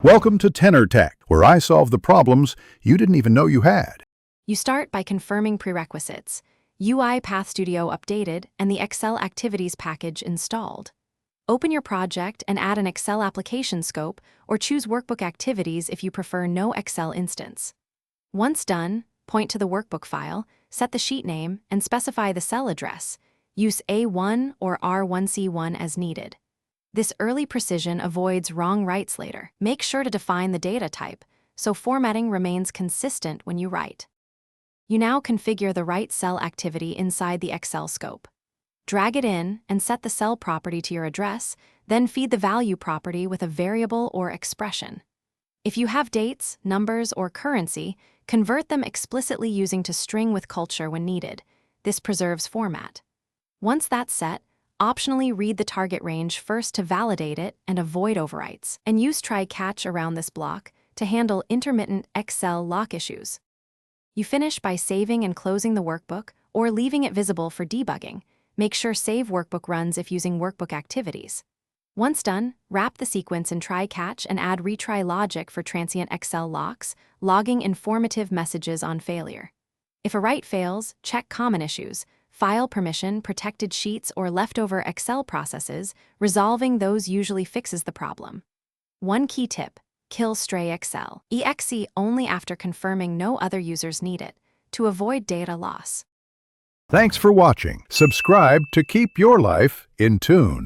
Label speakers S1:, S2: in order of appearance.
S1: Welcome to Tenor Tech, where I solve the problems you didn't even know you had.
S2: You start by confirming prerequisites, Uipath Studio updated and the Excel Activities package installed. Open your project and add an Excel application scope or choose Workbook Activities if you prefer no Excel instance. Once done, point to the workbook file, set the sheet name, and specify the cell address. Use A1 or R1C1 as needed. This early precision avoids wrong writes later. Make sure to define the data type, so formatting remains consistent when you write. You now configure the right cell activity inside the Excel scope. Drag it in and set the cell property to your address, then feed the value property with a variable or expression. If you have dates, numbers, or currency, convert them explicitly using toString with culture when needed. This preserves format. Once that's set, optionally read the target range first to validate it and avoid overwrites, and use try-catch around this block to handle intermittent Excel lock issues. You finish by saving and closing the workbook or leaving it visible for debugging. Make sure Save Workbook runs if using Workbook Activities. Once done, wrap the sequence in try-catch and add retry logic for transient Excel locks, logging informative messages on failure. If a write fails, check common issues, file permission, protected sheets, or leftover Excel processes. Resolving those usually fixes the problem. One key tip: kill stray Excel. EXE only after confirming no other users need it, to avoid data loss.
S1: Thanks for watching. Subscribe to keep your life in tune.